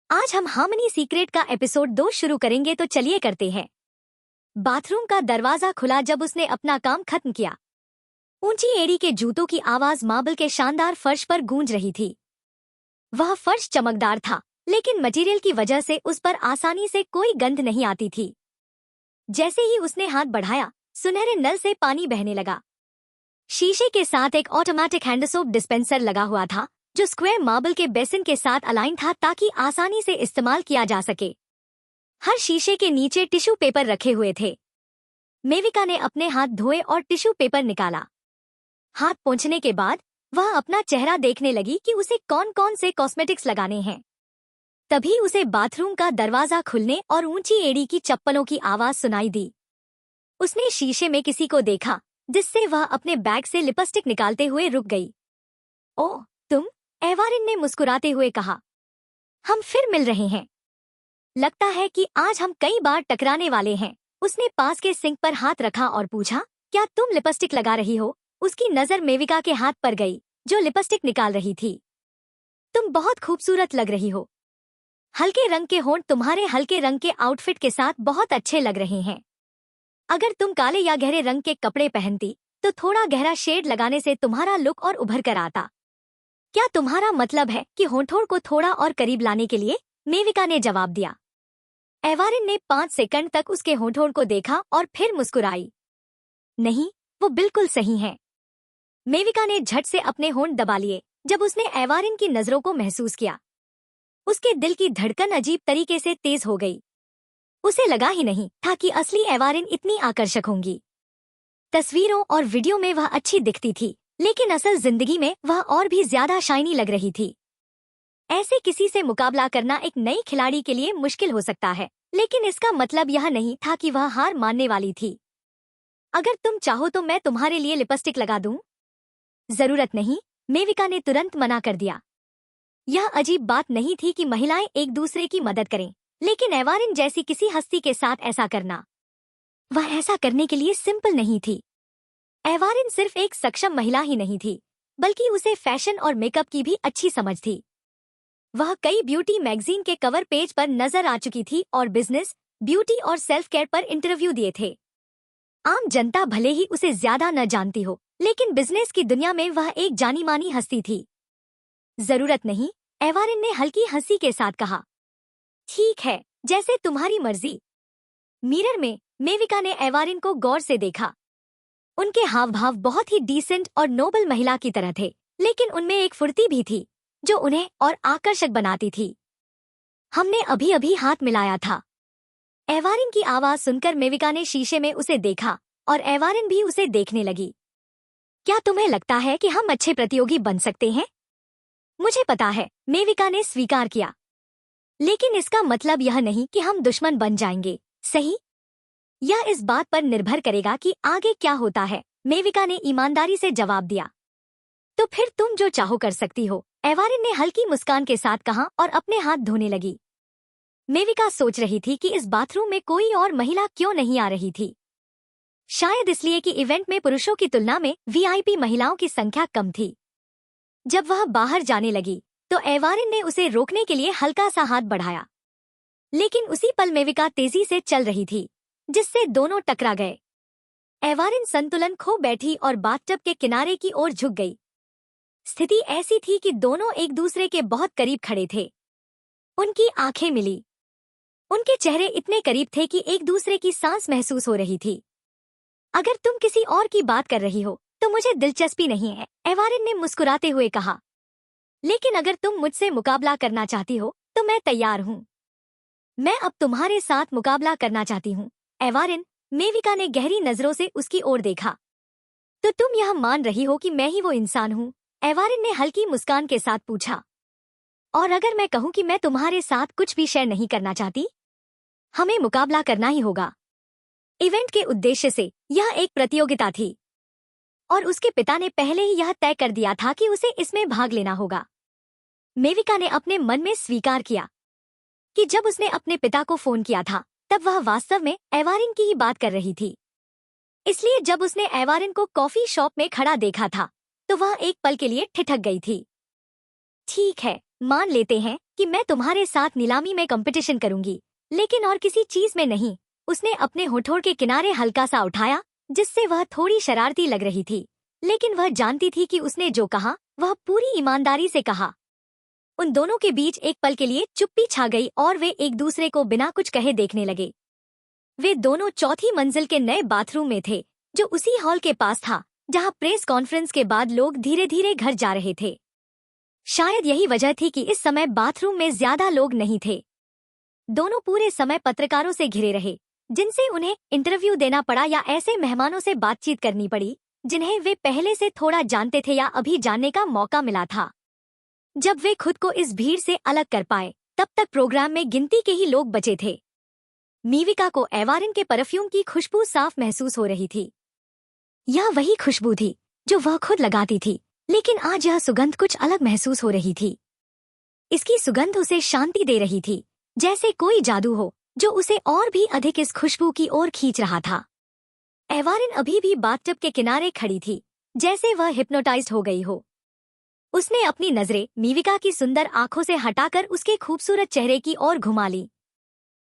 आज हम harmony secret का एपिसोड 2 शुरू करेंगे तो चलिए करते हैं। बाथरूम का दरवाजा खुला जब उसने अपना काम खत्म किया। ऊंची एड़ी के जूतों की आवाज मार्बल के शानदार फर्श पर गूंज रही थी। वह फर्श चमकदार था, लेकिन मटेरियल की वजह से उस पर आसानी से कोई गंध नहीं आती थी। जैसे ही उसने हाथ बढ़ाया, सुनहरे नल से पानी बहने लगा। शीशे के साथ एक ऑटोमेटिक हैंडसोप डिस्पेंसर लगा हुआ था, जो स्क्वायर मार्बल के बेसिन के साथ अलाइन था ताकि आसानी से इस्तेमाल किया जा सके। हर शीशे के नीचे टिश्यू पेपर रखे हुए थे। मेविका ने अपने हाथ धोए और टिश्यू पेपर निकाला। हाथ पोंछने के बाद वह अपना चेहरा देखने लगी कि उसे कौन कौन से कॉस्मेटिक्स लगाने हैं। तभी उसे बाथरूम का दरवाजा खुलने और ऊंची एड़ी की चप्पलों की आवाज सुनाई दी। उसने शीशे में किसी को देखा, जिससे वह अपने बैग से लिपस्टिक निकालते हुए रुक गई। ओह, तुम? एवारिन ने मुस्कुराते हुए कहा। हम फिर मिल रहे हैं। लगता है कि आज हम कई बार टकराने वाले हैं। उसने पास के सिंक पर हाथ रखा और पूछा, क्या तुम लिपस्टिक लगा रही हो? उसकी नजर मेविका के हाथ पर गई, जो लिपस्टिक निकाल रही थी। तुम बहुत खूबसूरत लग रही हो। हल्के रंग के होंठ तुम्हारे हल्के रंग के आउटफिट के साथ बहुत अच्छे लग रहे हैं। अगर तुम काले या गहरे रंग के कपड़े पहनती तो थोड़ा गहरा शेड लगाने से तुम्हारा लुक और उभर कर आता। क्या तुम्हारा मतलब है कि होंठों को थोड़ा और करीब लाने के लिए? मेविका ने जवाब दिया। एवारिन ने 5 सेकंड तक उसके होंठों को देखा और फिर मुस्कुराई। नहीं, वो बिल्कुल सही है। मेविका ने झट से अपने होंठ दबा लिए जब उसने एवारिन की नजरों को महसूस किया। उसके दिल की धड़कन अजीब तरीके से तेज हो गई। उसे लगा ही नहीं था कि असली एवारिन इतनी आकर्षक होंगी। तस्वीरों और वीडियो में वह अच्छी दिखती थी, लेकिन असल जिंदगी में वह और भी ज्यादा शाइनी लग रही थी। ऐसे किसी से मुकाबला करना एक नई खिलाड़ी के लिए मुश्किल हो सकता है, लेकिन इसका मतलब यह नहीं था कि वह हार मानने वाली थी। अगर तुम चाहो तो मैं तुम्हारे लिए लिपस्टिक लगा दूं? जरूरत नहीं, मेविका ने तुरंत मना कर दिया। यह अजीब बात नहीं थी कि महिलाएं एक दूसरे की मदद करें, लेकिन एवारिन जैसी किसी हस्ती के साथ ऐसा करना, वह ऐसा करने के लिए सिंपल नहीं थी। एवारिन सिर्फ एक सक्षम महिला ही नहीं थी, बल्कि उसे फैशन और मेकअप की भी अच्छी समझ थी। वह कई ब्यूटी मैगजीन के कवर पेज पर नजर आ चुकी थी और बिजनेस, ब्यूटी और सेल्फ केयर पर इंटरव्यू दिए थे। आम जनता भले ही उसे ज्यादा न जानती हो, लेकिन बिजनेस की दुनिया में वह एक जानी मानी हस्ती थी। जरूरत नहीं, एवारिन ने हल्की हंसी के साथ कहा। ठीक है, जैसे तुम्हारी मर्जी। मिरर में मेविका ने एवारिन को गौर से देखा। उनके हाव भाव बहुत ही डिसेंट और नोबल महिला की तरह थे, लेकिन उनमें एक फुर्ती भी थी जो उन्हें और आकर्षक बनाती थी। हमने अभी अभी हाथ मिलाया था। एवारिन की आवाज सुनकर मेविका ने शीशे में उसे देखा और एवारिन भी उसे देखने लगी। क्या तुम्हें लगता है कि हम अच्छे प्रतियोगी बन सकते हैं? मुझे पता है, मेविका ने स्वीकार किया। लेकिन इसका मतलब यह नहीं कि हम दुश्मन बन जाएंगे, सही? यह इस बात पर निर्भर करेगा कि आगे क्या होता है, मेविका ने ईमानदारी से जवाब दिया। तो फिर तुम जो चाहो कर सकती हो, एवारिन ने हल्की मुस्कान के साथ कहा और अपने हाथ धोने लगी। मेविका सोच रही थी कि इस बाथरूम में कोई और महिला क्यों नहीं आ रही थी। शायद इसलिए कि इवेंट में पुरुषों की तुलना में वीआईपी महिलाओं की संख्या कम थी। जब वह बाहर जाने लगी तो एवारिन ने उसे रोकने के लिए हल्का सा हाथ बढ़ाया, लेकिन उसी पल मेविका तेजी से चल रही थी, जिससे दोनों टकरा गए। एवारिन संतुलन खो बैठी और बाथटब के किनारे की ओर झुक गई। स्थिति ऐसी थी कि दोनों एक दूसरे के बहुत करीब खड़े थे। उनकी आंखें मिली। उनके चेहरे इतने करीब थे कि एक दूसरे की सांस महसूस हो रही थी। अगर तुम किसी और की बात कर रही हो तो मुझे दिलचस्पी नहीं है, एवारिन ने मुस्कुराते हुए कहा। लेकिन अगर तुम मुझसे मुकाबला करना चाहती हो तो मैं तैयार हूँ। मैं अब तुम्हारे साथ मुकाबला करना चाहती हूँ, एवारिन। मेविका ने गहरी नजरों से उसकी ओर देखा। तो तुम यह मान रही हो कि मैं ही वो इंसान हूँ? एवारिन ने हल्की मुस्कान के साथ पूछा। और अगर मैं कहूँ कि मैं तुम्हारे साथ कुछ भी शेयर नहीं करना चाहती? हमें मुकाबला करना ही होगा। इवेंट के उद्देश्य से यह एक प्रतियोगिता थी और उसके पिता ने पहले ही यह तय कर दिया था कि उसे इसमें भाग लेना होगा। मेविका ने अपने मन में स्वीकार किया कि जब उसने अपने पिता को फोन किया था तब वह वास्तव में एवारिन की ही बात कर रही थी। इसलिए जब उसने एवारिन को कॉफी शॉप में खड़ा देखा था तो वह एक पल के लिए ठिठक गई थी। ठीक है, मान लेते हैं कि मैं तुम्हारे साथ नीलामी में कंपटीशन करूंगी, लेकिन और किसी चीज में नहीं। उसने अपने होठों के किनारे हल्का सा उठाया, जिससे वह थोड़ी शरारती लग रही थी, लेकिन वह जानती थी कि उसने जो कहा वह पूरी ईमानदारी से कहा। उन दोनों के बीच एक पल के लिए चुप्पी छा गई और वे एक दूसरे को बिना कुछ कहे देखने लगे। वे दोनों चौथी मंजिल के नए बाथरूम में थे, जो उसी हॉल के पास था जहां प्रेस कॉन्फ्रेंस के बाद लोग धीरे धीरे घर जा रहे थे। शायद यही वजह थी कि इस समय बाथरूम में ज्यादा लोग नहीं थे। दोनों पूरे समय पत्रकारों से घिरे रहे, जिनसे उन्हें इंटरव्यू देना पड़ा या ऐसे मेहमानों से बातचीत करनी पड़ी जिन्हें वे पहले से थोड़ा जानते थे या अभी जानने का मौका मिला था। जब वे खुद को इस भीड़ से अलग कर पाए, तब तक प्रोग्राम में गिनती के ही लोग बचे थे। मीविका को एवारिन के परफ्यूम की खुशबू साफ महसूस हो रही थी। यह वही खुशबू थी जो वह खुद लगाती थी, लेकिन आज यह सुगंध कुछ अलग महसूस हो रही थी। इसकी सुगंध उसे शांति दे रही थी, जैसे कोई जादू हो जो उसे और भी अधिक इस खुशबू की ओर खींच रहा था। एवारिन अभी भी बाथटब के किनारे खड़ी थी, जैसे वह हिप्नोटाइज्ड हो गई हो। उसने अपनी नजरें मीविका की सुंदर आंखों से हटाकर उसके खूबसूरत चेहरे की ओर घुमा ली।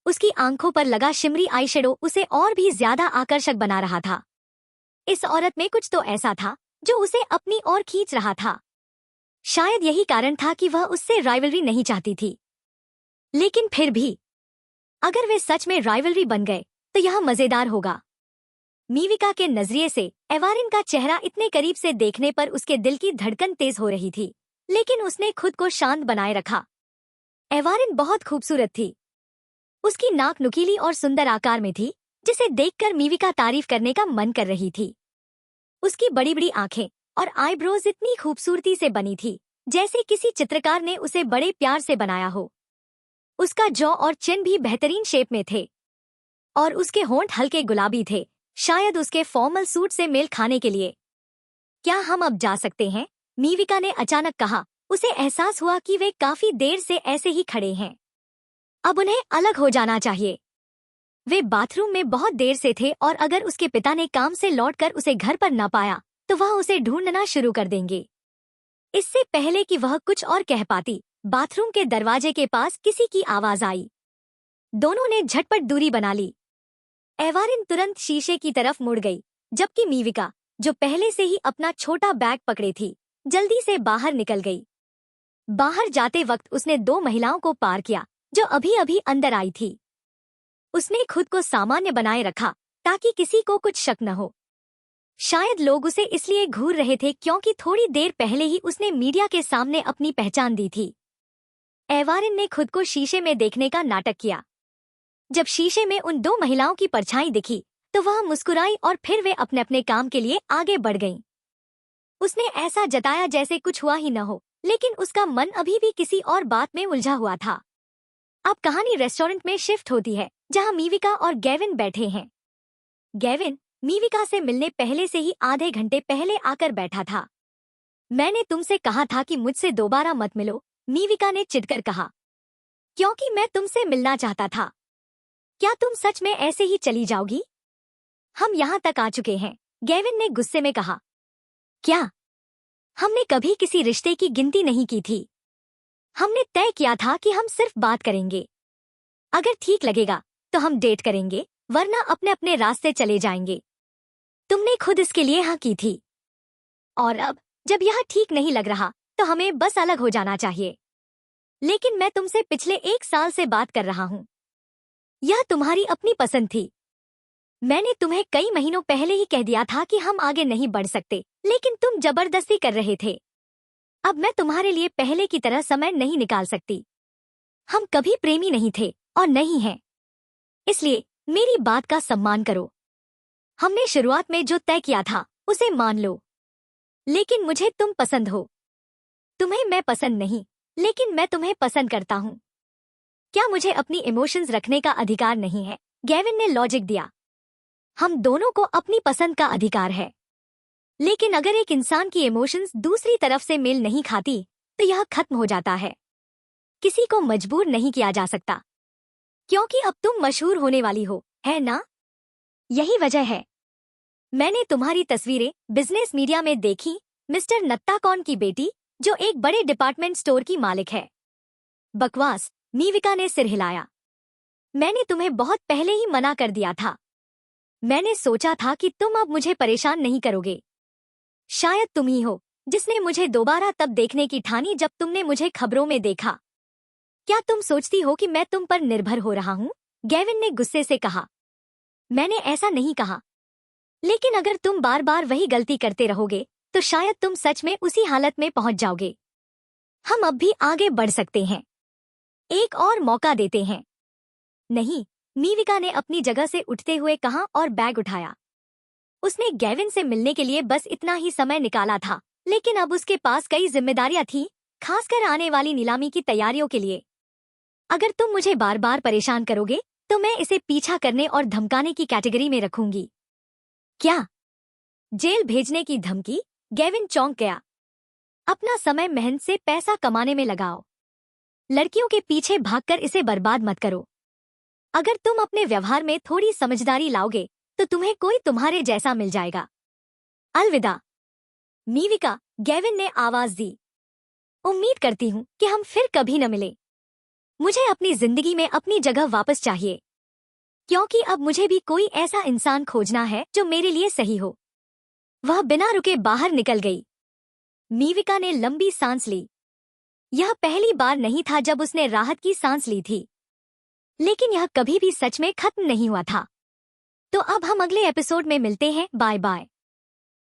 उसकी आंखों पर लगा शिमरी आईशैडो उसे और भी ज्यादा आकर्षक बना रहा था। इस औरत में कुछ तो ऐसा था जो उसे अपनी ओर खींच रहा था। शायद यही कारण था कि वह उससे राइवलरी नहीं चाहती थी। लेकिन फिर भी अगर वे सच में राइवलरी बन गए तो यह मजेदार होगा। मीविका के नजरिए से एवारिन का चेहरा इतने करीब से देखने पर उसके दिल की धड़कन तेज हो रही थी, लेकिन उसने खुद को शांत बनाए रखा। एवारिन बहुत खूबसूरत थी। उसकी नाक नुकीली और सुंदर आकार में थी, जिसे देखकर मीविका तारीफ करने का मन कर रही थी। उसकी बड़ी बड़ी आंखें और आईब्रोज इतनी खूबसूरती से बनी थी जैसे किसी चित्रकार ने उसे बड़े प्यार से बनाया हो। उसका जॉ और चिन भी बेहतरीन शेप में थे और उसके होंठ हल्के गुलाबी थे, शायद उसके फॉर्मल सूट से मेल खाने के लिए। क्या हम अब जा सकते हैं? मीविका ने अचानक कहा। उसे एहसास हुआ कि वे काफी देर से ऐसे ही खड़े हैं। अब उन्हें अलग हो जाना चाहिए। वे बाथरूम में बहुत देर से थे और अगर उसके पिता ने काम से लौटकर उसे घर पर न पाया तो वह उसे ढूंढना शुरू कर देंगे। इससे पहले कि वह कुछ और कह पाती, बाथरूम के दरवाजे के पास किसी की आवाज आई। दोनों ने झटपट दूरी बना ली। एवारिन तुरंत शीशे की तरफ मुड़ गई, जबकि मीविका, जो पहले से ही अपना छोटा बैग पकड़े थी, जल्दी से बाहर निकल गई। बाहर जाते वक्त उसने दो महिलाओं को पार किया जो अभी अभी अंदर आई थी। उसने खुद को सामान्य बनाए रखा ताकि किसी को कुछ शक न हो। शायद लोग उसे इसलिए घूर रहे थे क्योंकि थोड़ी देर पहले ही उसने मीडिया के सामने अपनी पहचान दी थी। एवारिन ने खुद को शीशे में देखने का नाटक किया। जब शीशे में उन दो महिलाओं की परछाई दिखी तो वह मुस्कुराई और फिर वे अपने अपने काम के लिए आगे बढ़ गईं। उसने ऐसा जताया जैसे कुछ हुआ ही न हो, लेकिन उसका मन अभी भी किसी और बात में उलझा हुआ था। अब कहानी रेस्टोरेंट में शिफ्ट होती है, जहां मीविका और गेविन बैठे हैं। गेविन मीविका से मिलने पहले से ही आधे घंटे पहले आकर बैठा था। मैंने तुमसे कहा था कि मुझसे दोबारा मत मिलो, मीविका ने चिढ़कर कहा। क्योंकि मैं तुमसे मिलना चाहता था। क्या तुम सच में ऐसे ही चली जाओगी? हम यहाँ तक आ चुके हैं, गेविन ने गुस्से में कहा। क्या? हमने कभी किसी रिश्ते की गिनती नहीं की थी। हमने तय किया था कि हम सिर्फ बात करेंगे। अगर ठीक लगेगा तो हम डेट करेंगे, वरना अपने अपने रास्ते चले जाएंगे। तुमने खुद इसके लिए हाँ की थी। और अब जब यह ठीक नहीं लग रहा तो हमें बस अलग हो जाना चाहिए। लेकिन मैं तुमसे पिछले 1 साल से बात कर रहा हूँ। यह तुम्हारी अपनी पसंद थी। मैंने तुम्हें कई महीनों पहले ही कह दिया था कि हम आगे नहीं बढ़ सकते, लेकिन तुम जबरदस्ती कर रहे थे। अब मैं तुम्हारे लिए पहले की तरह समय नहीं निकाल सकती। हम कभी प्रेमी नहीं थे और नहीं हैं। इसलिए मेरी बात का सम्मान करो। हमने शुरुआत में जो तय किया था उसे मान लो। लेकिन मुझे तुम पसंद हो। तुम्हें मैं पसंद नहीं, लेकिन मैं तुम्हें पसंद करता हूँ। क्या मुझे अपनी इमोशंस रखने का अधिकार नहीं है? गेविन ने लॉजिक दिया। हम दोनों को अपनी पसंद का अधिकार है, लेकिन अगर एक इंसान की इमोशंस दूसरी तरफ से मेल नहीं खाती तो यह खत्म हो जाता है। किसी को मजबूर नहीं किया जा सकता, क्योंकि अब तुम मशहूर होने वाली हो, है ना? यही वजह है। मैंने तुम्हारी तस्वीरें बिजनेस मीडिया में देखी, मिस्टर नत्ताकॉन की बेटी, जो एक बड़े डिपार्टमेंट स्टोर की मालिक है। बकवास, मीविका ने सिर हिलाया। मैंने तुम्हें बहुत पहले ही मना कर दिया था। मैंने सोचा था कि तुम अब मुझे परेशान नहीं करोगे। शायद तुम ही हो जिसने मुझे दोबारा तब देखने की ठानी जब तुमने मुझे खबरों में देखा। क्या तुम सोचती हो कि मैं तुम पर निर्भर हो रहा हूँ? गेविन ने गुस्से से कहा। मैंने ऐसा नहीं कहा, लेकिन अगर तुम बार बार वही गलती करते रहोगे तो शायद तुम सच में उसी हालत में पहुंच जाओगे। हम अब भी आगे बढ़ सकते हैं, एक और मौका देते हैं। नहीं, मीविका ने अपनी जगह से उठते हुए कहा और बैग उठाया। उसने गेविन से मिलने के लिए बस इतना ही समय निकाला था, लेकिन अब उसके पास कई जिम्मेदारियां थीं, खासकर आने वाली नीलामी की तैयारियों के लिए। अगर तुम मुझे बार बार परेशान करोगे तो मैं इसे पीछा करने और धमकाने की कैटेगरी में रखूंगी। क्या? जेल भेजने की धमकी? गेविन चौंक गया। अपना समय मेहनत से पैसा कमाने में लगाओ। लड़कियों के पीछे भागकर इसे बर्बाद मत करो। अगर तुम अपने व्यवहार में थोड़ी समझदारी लाओगे तो तुम्हें कोई तुम्हारे जैसा मिल जाएगा। अलविदा मीविका, गेविन ने आवाज दी। उम्मीद करती हूँ कि हम फिर कभी न मिले। मुझे अपनी जिंदगी में अपनी जगह वापस चाहिए, क्योंकि अब मुझे भी कोई ऐसा इंसान खोजना है जो मेरे लिए सही हो। वह बिना रुके बाहर निकल गई। मीविका ने लंबी सांस ली। यह पहली बार नहीं था जब उसने राहत की सांस ली थी, लेकिन यह कभी भी सच में खत्म नहीं हुआ था। तो अब हम अगले एपिसोड में मिलते हैं। Bye bye.